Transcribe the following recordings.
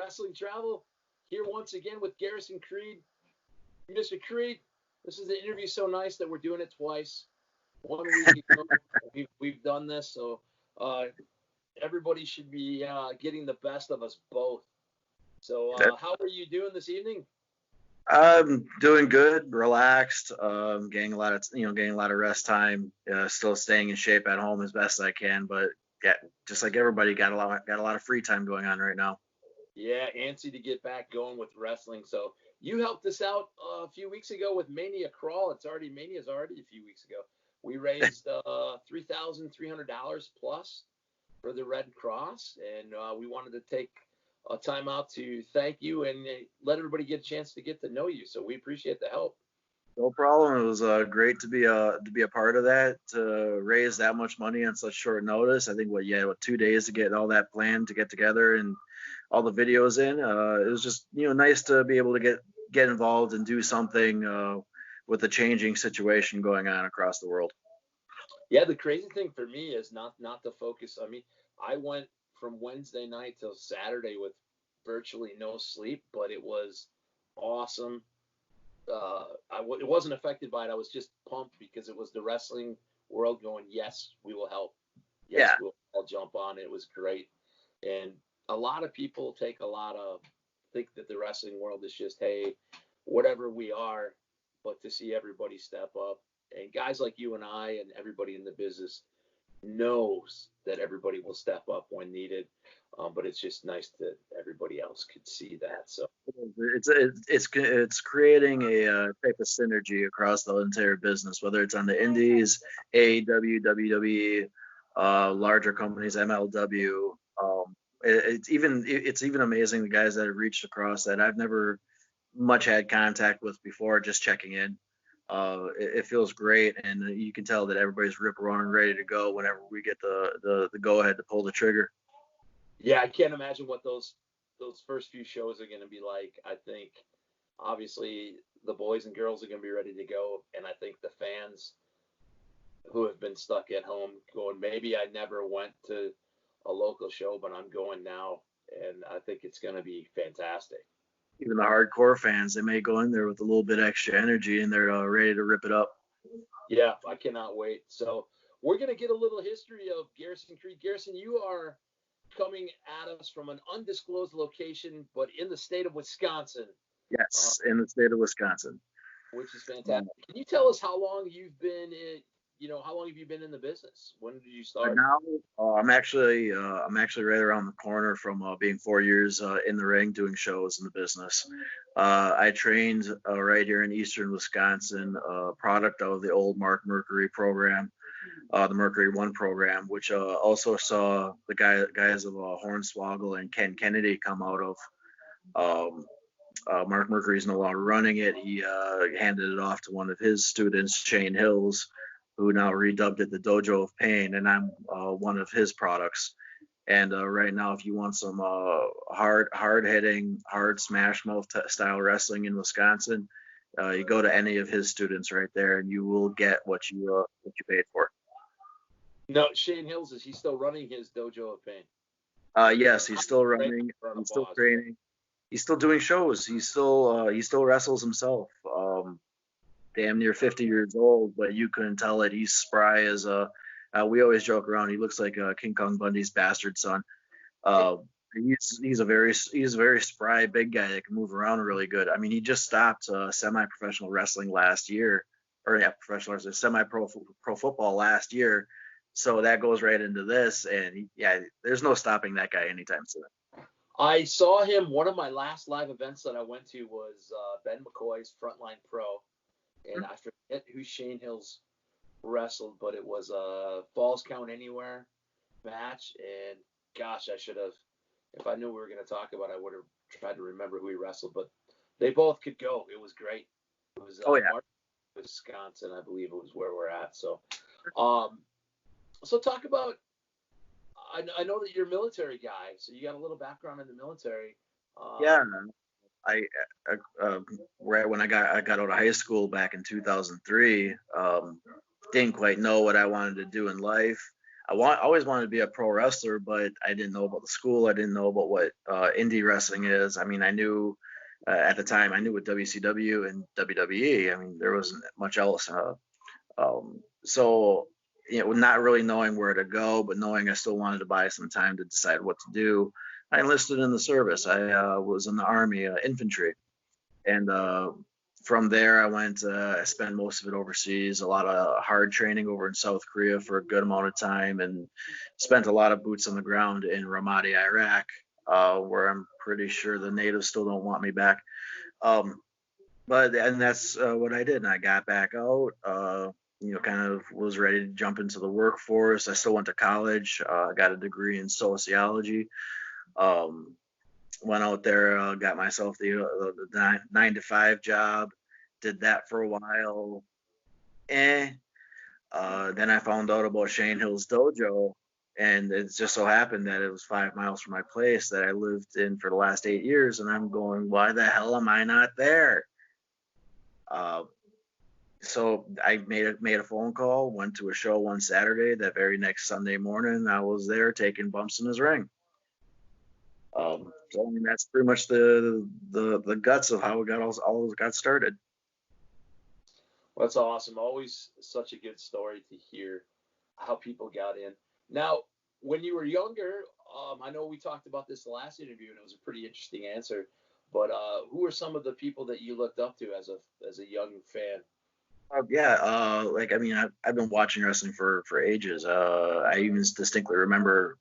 Wrestling Travel, here once again with Garrisaon Creed. Mr. Creed, this is an interview so nice that we're doing it twice. 1 week ago, we've done this, so everybody should be getting the best of us both. So how are you doing this evening? I'm doing good, relaxed, getting a lot of rest time, still staying in shape at home as best I can, but yeah, just like everybody, got a lot of free time going on right now. Yeah, antsy to get back going with wrestling. So you helped us out a few weeks ago with Mania Crawl. Mania's already a few weeks ago. We raised $3,300 plus for the Red Cross, and we wanted to take a time out to thank you and let everybody get a chance to get to know you. So we appreciate the help. No problem. It was great to be a part of that, to raise that much money on such short notice. I think 2 days to get all that planned, to get together and all the videos in. It was just nice to be able to get involved and do something with the changing situation going on across the world. Yeah, the crazy thing for me is not to focus. I mean, I went from Wednesday night till Saturday with virtually no sleep, but it was awesome. It wasn't affected by it. I was just pumped because it was the wrestling world going, yes, we will help. Yes, Yeah. we'll all jump on. It was great. And a lot of people think that the wrestling world is just, hey, whatever we are, but to see everybody step up, and guys like you and I and everybody in the business knows that everybody will step up when needed. But it's just nice that everybody else could see that. So it's creating a type of synergy across the entire business, whether it's on the indies, AEW, WWE, larger companies, MLW. It's even amazing the guys that have reached across that I've never much had contact with before, just checking in. It feels great, and you can tell that everybody's rip roaring ready to go whenever we get the go ahead to pull the trigger. Yeah, I can't imagine what those first few shows are going to be like. I think obviously the boys and girls are going to be ready to go, and I think the fans who have been stuck at home going, maybe I never went to a local show, but I'm going now, and I think it's going to be fantastic. Even the hardcore fans, they may go in there with a little bit extra energy, and they're ready to rip it up. Yeah, I cannot wait. So we're going to get a little history of Garrisaon Creed. Garrisaon, you are coming at us from an undisclosed location, but in the state of Wisconsin. Yes, in the state of Wisconsin. Which is fantastic. Can you tell us how long you've been how long have you been in the business? When did you start? Now, I'm actually right around the corner from being 4 years in the ring doing shows in the business. I trained right here in eastern Wisconsin, product of the old Mark Mercury program, the Mercury One program, which also saw the guys of Hornswoggle and Ken Kennedy come out of. Mark Mercury's no longer running it. He handed it off to one of his students, Shane Hills, who now redubbed it the Dojo of Pain, and I'm one of his products. And right now, if you want some hard-hitting, hard smash mouth style wrestling in Wisconsin, you go to any of his students right there, and you will get what you paid for. No, Shane Hills, is he still running his Dojo of Pain? Yes, he's still running. He's still training. He's still doing shows. He still wrestles himself. Damn near 50 years old, but you couldn't tell it. He's spry as we always joke around. He looks like King Kong Bundy's bastard son. He's a very spry big guy that can move around really good. I mean, he just stopped semi-professional wrestling last year, or semi-pro football last year. So that goes right into this, and there's no stopping that guy anytime soon. I saw him. One of my last live events that I went to was Ben McCoy's Frontline Pro, and I forget who Shane Hills wrestled, but it was a Falls Count Anywhere match. And gosh, I should have, if I knew we were going to talk about it, I would have tried to remember who he wrestled. But they both could go. It was great. It was Wisconsin, I believe it was where we're at. So, so talk about. I know that you're a military guy, so you got a little background in the military. Yeah, right when I got out of high school back in 2003, didn't quite know what I wanted to do in life. always wanted to be a pro wrestler, but I didn't know about the school. I didn't know about what indie wrestling is. I mean, I knew at the time I knew what WCW and WWE. I mean, there wasn't much else. So not really knowing where to go, but knowing I still wanted to buy some time to decide what to do, I enlisted in the service. I was in the Army, infantry, and from there I went. I spent most of it overseas. A lot of hard training over in South Korea for a good amount of time, and spent a lot of boots on the ground in Ramadi, Iraq, where I'm pretty sure the natives still don't want me back. Um, and that's what I did. And I got back out. Kind of was ready to jump into the workforce. I still went to college. Got a degree in sociology. Um, Went out there, got myself the 9 to 5 job. Did that for a while. Then I found out about Shane Hill's dojo, and it just so happened that it was 5 miles from my place that I lived in for the last 8 years. And I'm going, why the hell am I not there? Uh, so I made a phone call, went to a show one Saturday. That very next Sunday morning, I was there taking bumps in his ring. So I mean, that's pretty much the guts of how it got started. Well, that's awesome. Always such a good story to hear how people got in. Now, when you were younger, I know we talked about this the last interview, and it was a pretty interesting answer. But who are some of the people that you looked up to as a young fan? Like I mean, I've been watching wrestling for ages. I even distinctly remember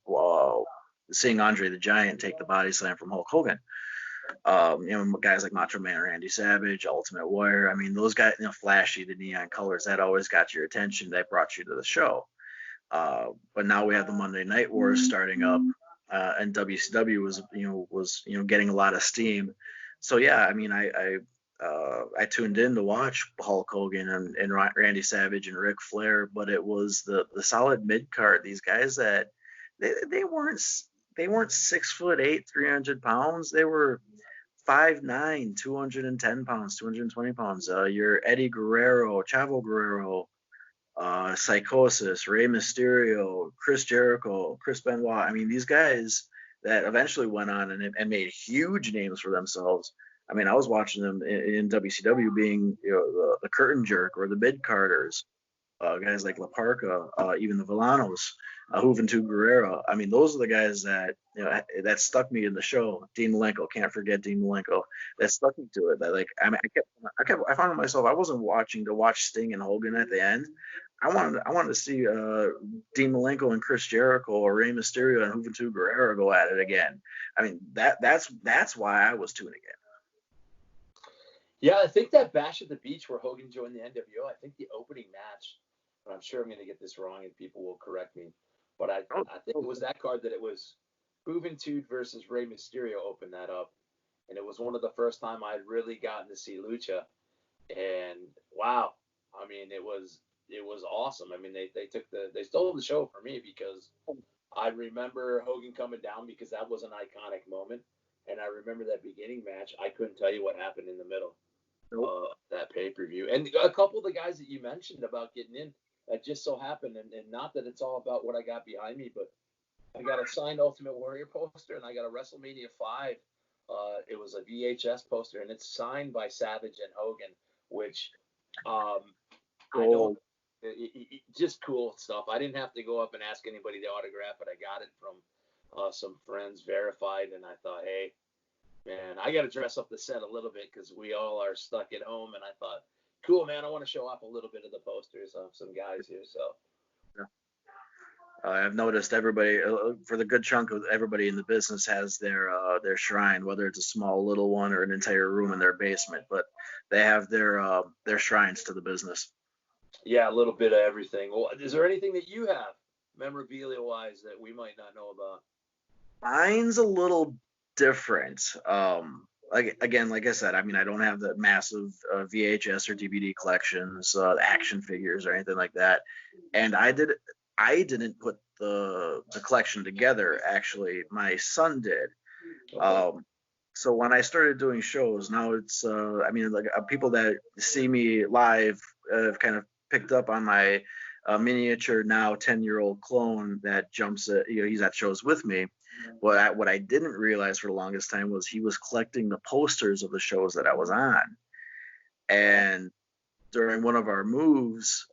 seeing Andre the Giant take the body slam from Hulk Hogan. Guys like Macho Man, Randy Savage, Ultimate Warrior. I mean, those guys, flashy, the neon colors, that always got your attention. That brought you to the show. But now we have the Monday Night Wars starting up, and WCW was getting a lot of steam. So yeah, I mean, I tuned in to watch Hulk Hogan and Randy Savage and Ric Flair, but it was the solid mid card. These guys that they weren't 6'8", 300 pounds. They were 5'9", 210 pounds, 220 pounds. Your Eddie Guerrero, Chavo Guerrero, Psychosis, Rey Mysterio, Chris Jericho, Chris Benoit. I mean, these guys that eventually went on and made huge names for themselves. I mean, I was watching them in WCW being the curtain jerk or the mid carders, guys like La Parca, even the Villanos, Juventud Guerrero. I mean, those are the guys that that stuck me in the show. Dean Malenko, can't forget Dean Malenko. That stuck me to it. That I mean, I found myself. I wasn't watching to watch Sting and Hogan at the end. I wanted to see Dean Malenko and Chris Jericho or Rey Mysterio and Juventud Guerrero go at it again. I mean, that's why I was tuning in. Yeah, I think that Bash at the Beach where Hogan joined the NWO, I think the opening match, and I'm sure I'm going to get this wrong and people will correct me, but I think it was that card that it was Juventud versus Rey Mysterio opened that up, and it was one of the first time I'd really gotten to see Lucha, and wow, I mean it was awesome. I mean they stole the show for me because I remember Hogan coming down because that was an iconic moment, and I remember that beginning match. I couldn't tell you what happened in the middle. That pay-per-view. And a couple of the guys that you mentioned about getting in, that just so happened, and not that it's all about what I got behind me, but I got a signed Ultimate Warrior poster, and I got a WrestleMania 5. It was a VHS poster, and it's signed by Savage and Hogan, which I know just cool stuff. I didn't have to go up and ask anybody to autograph it. I got it from some friends, verified, and I thought, hey, man, I got to dress up the set a little bit because we all are stuck at home. And I thought, cool, man, I want to show off a little bit of the posters of some guys here. So I've noticed everybody, for the good chunk of everybody in the business, has their shrine, whether it's a small little one or an entire room in their basement, but they have their shrines to the business. Yeah, a little bit of everything. Well, is there anything that you have memorabilia-wise that we might not know about? Mine's a little different. Like I said, I mean, I don't have the massive VHS or DVD collections, action figures or anything like that. And I didn't put the collection together. Actually, my son did. Okay. So when I started doing shows, now it's I mean, like people that see me live have kind of picked up on my a miniature now 10-year-old clone that jumps at, he's at shows with me. What I didn't realize for the longest time was he was collecting the posters of the shows that I was on. And during one of our moves,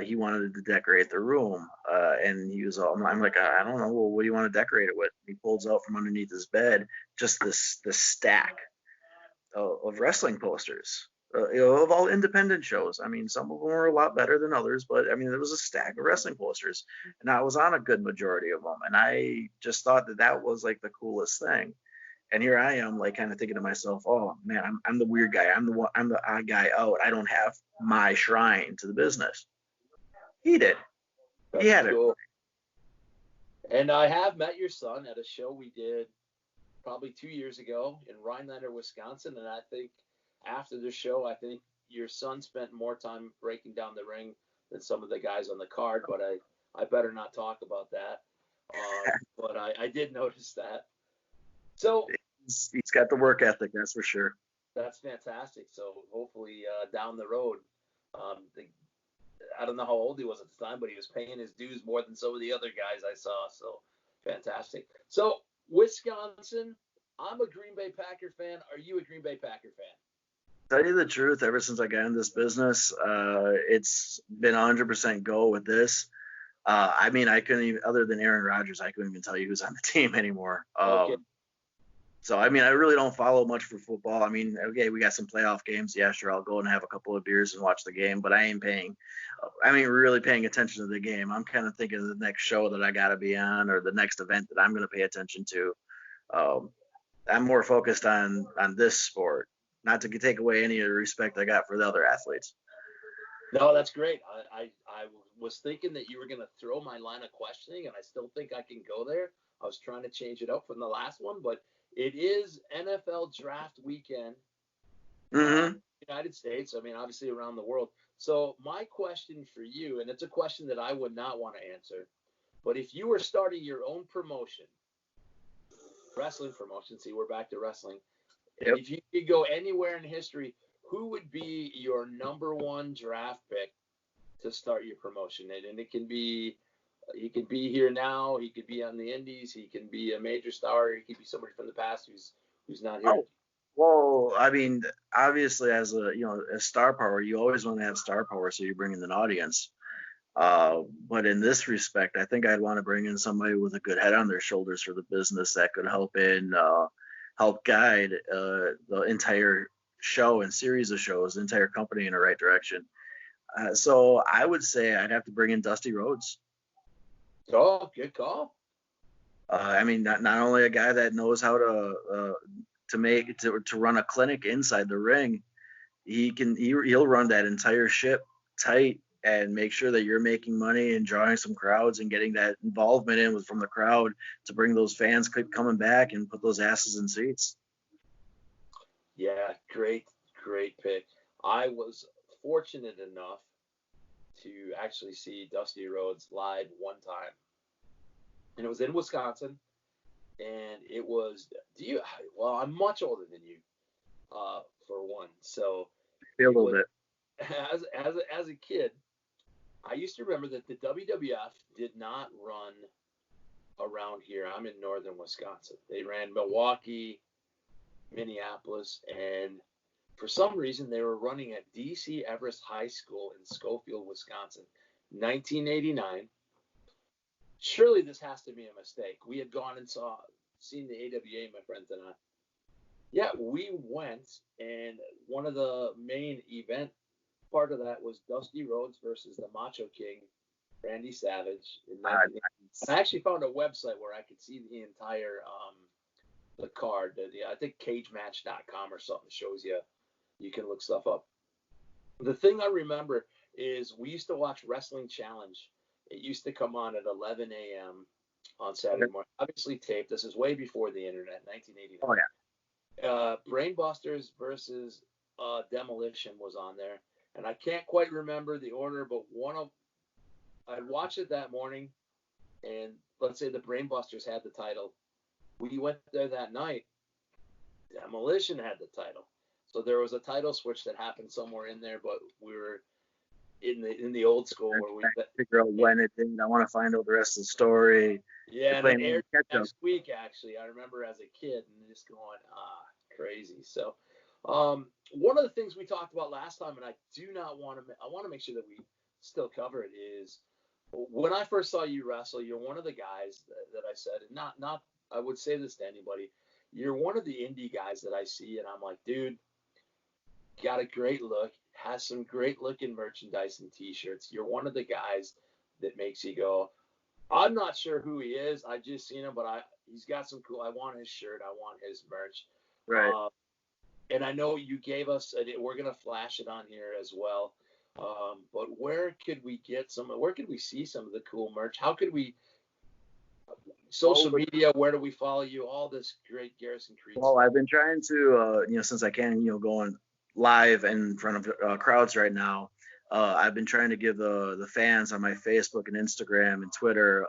he wanted to decorate the room, and he was all, I'm like, I don't know, well, what do you want to decorate it with? He pulls out from underneath his bed just this stack of wrestling posters, of all independent shows. I mean, some of them were a lot better than others, but I mean, there was a stack of wrestling posters, and I was on a good majority of them, and I just thought that was like the coolest thing. And here I am, like, kind of thinking to myself, oh man, I'm the weird guy. I'm the odd guy out. I don't have my shrine to the business. He did. He had cool. And I have met your son at a show we did probably 2 years ago in Rhinelander, Wisconsin. And I think after the show, I think your son spent more time breaking down the ring than some of the guys on the card. But I better not talk about that. But I did notice that. So he's got the work ethic, that's for sure. That's fantastic. So hopefully down the road, I don't know how old he was at the time, but he was paying his dues more than some of the other guys I saw. So fantastic. So Wisconsin, I'm a Green Bay Packer fan. Are you a Green Bay Packer fan? Tell you the truth, ever since I got in this business, it's been 100% go with this. I mean, I couldn't even, other than Aaron Rodgers, I couldn't even tell you who's on the team anymore. Okay. So, I mean, I really don't follow much for football. I mean, okay, we got some playoff games. Yeah, sure, I'll go and have a couple of beers and watch the game, but I ain't really paying attention to the game. I'm kind of thinking of the next show that I got to be on, or the next event that I'm going to pay attention to. I'm more focused on this sport, not to take away any of the respect I got for the other athletes. No, that's great. I was thinking that you were going to throw my line of questioning, and I still think I can go there. I was trying to change it up from the last one, but it is NFL draft weekend in the United States. I mean, obviously around the world. So my question for you, and it's a question that I would not want to answer, but if you were starting your own promotion, wrestling promotion, see, we're back to wrestling. Yep. If you could go anywhere in history, who would be your number one draft pick to start your promotion? And it can be, he could be here now. He could be on the Indies. He can be a major star. He could be somebody from the past who's not here. Oh, well, I mean, obviously, as a star power, you always want to have star power, so you bring in an audience. But in this respect, I think I'd want to bring in somebody with a good head on their shoulders for the business that could help guide the entire show and series of shows, the entire company in the right direction. So I would say I'd have to bring in Dusty Rhodes. Oh, good call. I mean, not only a guy that knows how to run a clinic inside the ring, he'll run that entire ship tight and make sure that you're making money and drawing some crowds and getting that involvement from the crowd to bring those fans coming back and put those asses in seats. Yeah, great pick. I was fortunate enough to actually see Dusty Rhodes live one time, and it was in Wisconsin, and it was, I'm much older than you, for one, so a little bit. As a kid, I used to remember that the WWF did not run around here. I'm in northern Wisconsin. They ran Milwaukee, Minneapolis, and for some reason they were running at DC Everest High School in Schofield, Wisconsin, 1989. Surely this has to be a mistake. We had gone and seen the AWA, my friends and I. Yeah, we went, and one of the main event part of that was Dusty Rhodes versus the Macho King, Randy Savage. I actually found a website where I could see the entire the card. I think cagematch.com or something shows you. You can look stuff up. The thing I remember is we used to watch Wrestling Challenge. It used to come on at 11 a.m. on Saturday morning. Obviously taped. This is way before the internet, 1989. Oh, yeah. Brainbusters versus Demolition was on there. And I can't quite remember the order, but I'd watch it that morning, and let's say the Brainbusters had the title. We went there that night. Demolition had the title. So there was a title switch that happened somewhere in there, but we were in the old school I'm where we trying to figure out when it did. I want to find out the rest of the story. yeah, You're and it playing aired catch up. next week actually. I remember as a kid and just going crazy. So one of the things we talked about last time, and I do not want to I want to make sure that we still cover it, is when I first saw you wrestle, you're one of the guys that I said, and not I would say this to anybody, you're one of the indie guys that I see, and I'm like, dude, got a great look, has some great looking merchandise and T-shirts. You're one of the guys that makes you go, I'm not sure who he is. I just seen him, but he's got some cool. I want his shirt. I want his merch. Right. Uh, and I know you gave us. We're gonna flash it on here as well. But where could we get some? Where could we see some of the cool merch? How could we? Social media. Where do we follow you? All this great Garrison Creed Well, stuff. I've been trying to, since I can, going live in front of crowds right now. I've been trying to give the fans on my Facebook and Instagram and Twitter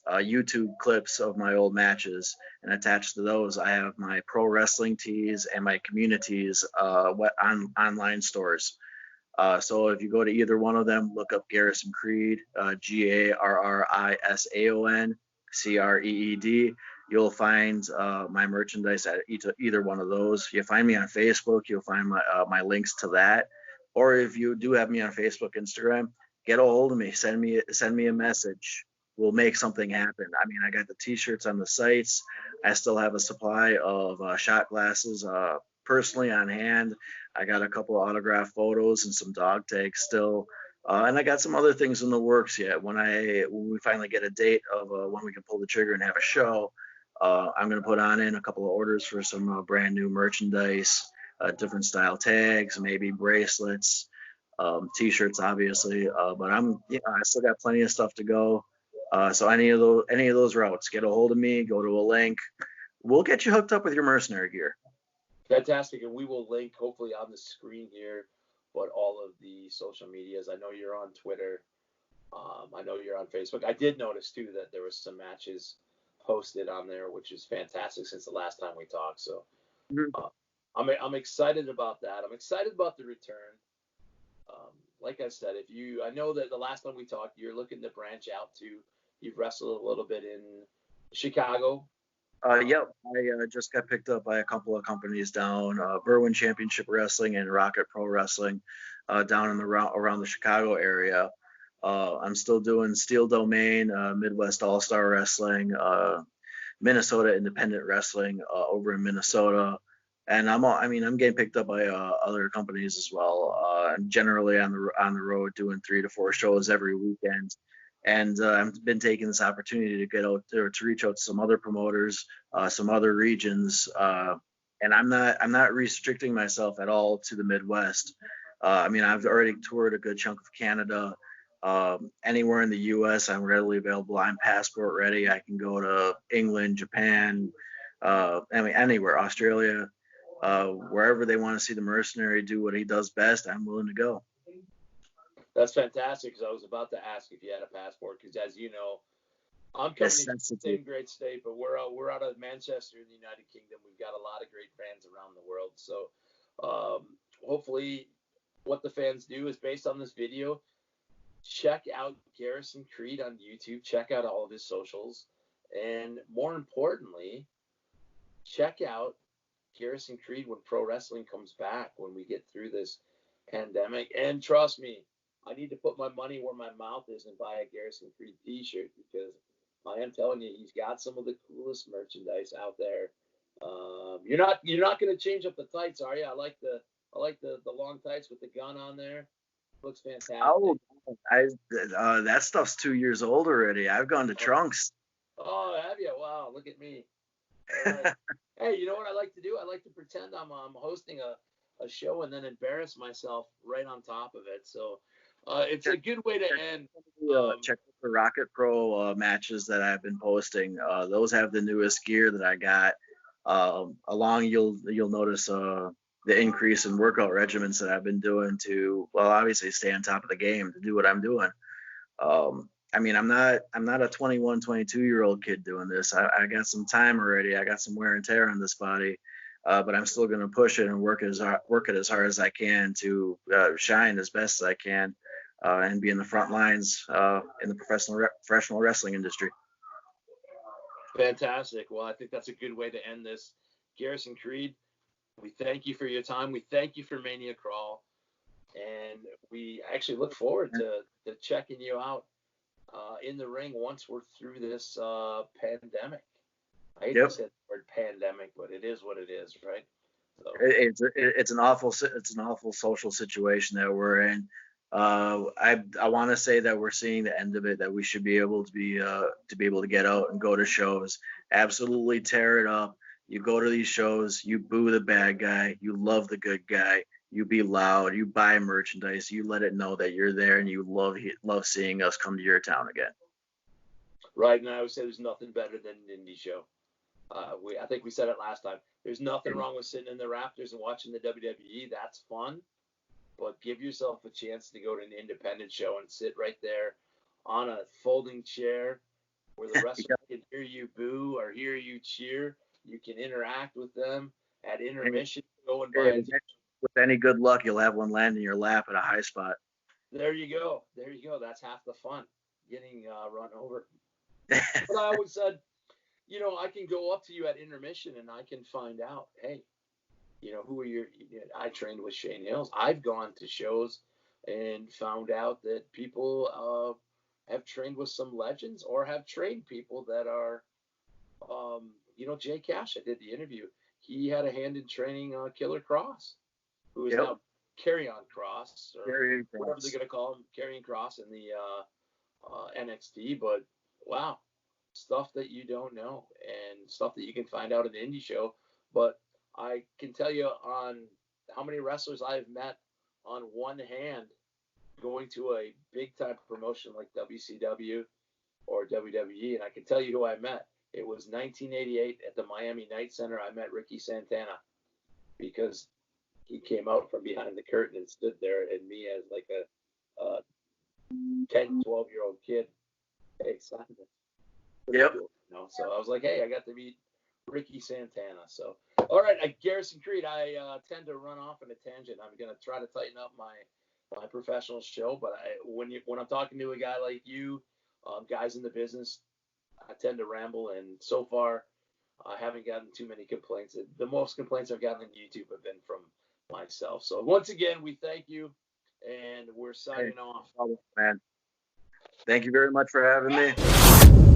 YouTube clips of my old matches, and attached to those, I have my pro wrestling tees and my communities online stores. So if you go to either one of them, look up Garrison Creed, GarrisaonCreed. You'll find my merchandise at either one of those. You find me on Facebook, you'll find my links to that. Or if you do have me on Facebook, Instagram, get a hold of me. Send me a message. We'll make something happen. I mean, I got the T-shirts on the sites. I still have a supply of shot glasses personally on hand. I got a couple of autographed photos and some dog tags still. And I got some other things in the works yet. When we finally get a date of when we can pull the trigger and have a show, I'm going to put on in a couple of orders for some brand new merchandise, different style tags, maybe bracelets, t-shirts, obviously. But I still got plenty of stuff to go. So any of those routes, get a hold of me, go to a link. We'll get you hooked up with your mercenary gear. Fantastic, and we will link hopefully on the screen here, but all of the social medias. I know you're on Twitter. I know you're on Facebook. I did notice too that there was some matches posted on there, which is fantastic since the last time we talked. So Mhm. uh, I'm excited about that. I'm excited about the return. Like I said, I know that the last time we talked, you're looking to branch out to. You've wrestled a little bit in Chicago. Yep, I just got picked up by a couple of companies down, Berwyn Championship Wrestling and Rocket Pro Wrestling, down in around the Chicago area. I'm still doing Steel Domain, Midwest All Star Wrestling, Minnesota Independent Wrestling over in Minnesota, and I'm getting picked up by other companies as well. I'm generally on the road doing 3 to 4 shows every weekend, and I've been taking this opportunity to get out there to reach out to some other promoters, some other regions, and I'm not restricting myself at all to the Midwest. I've already toured a good chunk of Canada. Anywhere in the U.S., I'm readily available. I'm passport ready. I can go to England, Japan, anywhere, Australia, wherever they want to see the mercenary do what he does best. I'm willing to go. That's fantastic because I was about to ask if you had a passport because, as you know, I'm coming from the same great state, but we're out of Manchester in the United Kingdom. We've got a lot of great fans around the world. So hopefully what the fans do is based on this video, check out Garrison Creed on YouTube, check out all of his socials, and more importantly, check out Garrison Creed when pro wrestling comes back, when we get through this pandemic. And trust me, I need to put my money where my mouth is and buy a Garrison Creed t-shirt because I am telling you, he's got some of the coolest merchandise out there. You're not going to change up the tights, are you? I like the long tights with the gun on there. Looks fantastic. Oh, that stuff's 2 years old already. I've gone to trunks. Oh, have you? Wow, look at me. All right. Hey, you know what I like to do? I like to pretend I'm hosting a show and then embarrass myself right on top of it. So it's a good way to end. Check out the Rocket Pro matches that I've been posting. Those have the newest gear that I got. You'll notice the increase in workout regimens that I've been doing to, well, obviously stay on top of the game to do what I'm doing. I'm not a 21, 22-year-old kid doing this. I got some time already. I got some wear and tear on this body. but I'm still going to push it and work it as hard as I can to shine as best as I can and be in the front lines in the professional wrestling industry. Fantastic. Well, I think that's a good way to end this. Garrisaon Creed, we thank you for your time. We thank you for Mania Crawl. And we actually look forward to checking you out in the ring once we're through this pandemic. I hate to say the word pandemic, but it is what it is, right? So. It's an awful social situation that we're in. I want to say that we're seeing the end of it. That we should be able to get out and go to shows, absolutely tear it up. You go to these shows, you boo the bad guy, you love the good guy, you be loud, you buy merchandise, you let it know that you're there, and you love seeing us come to your town again. Right, and I would say there's nothing better than an indie show. I think we said it last time. There's nothing wrong with sitting in the rafters and watching the WWE. That's fun. But give yourself a chance to go to an independent show and sit right there on a folding chair where the wrestler can hear you boo or hear you cheer. You can interact with them at intermission. Go and buy with any good luck, you'll have one land in your lap at a high spot. There you go. That's half the fun, getting run over. But I always said, I can go up to you at intermission and I can find out, hey, who are I trained with Shane Hills. I've gone to shows and found out that people have trained with some legends or have trained people that are, Jay Cash, I did the interview. He had a hand in training Killer Cross, who is now Carrion Cross, or whatever they're going to call him, Carrion Cross in the NXT. But wow, stuff that you don't know and stuff that you can find out at an indie show. But I can tell you on how many wrestlers I've met on one hand going to a big time promotion like WCW or WWE, and I can tell you who I met. It was 1988 at the Miami Night Center. I met Ricky Santana because he came out from behind the curtain and stood there, and me as like a 10, 12-year-old kid. Hey, Simon. Yep. Cool, so I was like, hey, I got to meet Ricky Santana. So, all right, Garrisaon Creed, I tend to run off on a tangent. I'm going to try to tighten up my professional show, but when I'm talking to a guy like you, guys in the business, I tend to ramble, and so far I haven't gotten too many complaints. The most complaints I've gotten on YouTube have been from myself. So once again, we thank you, and we're signing off. Man, thank you very much for having me.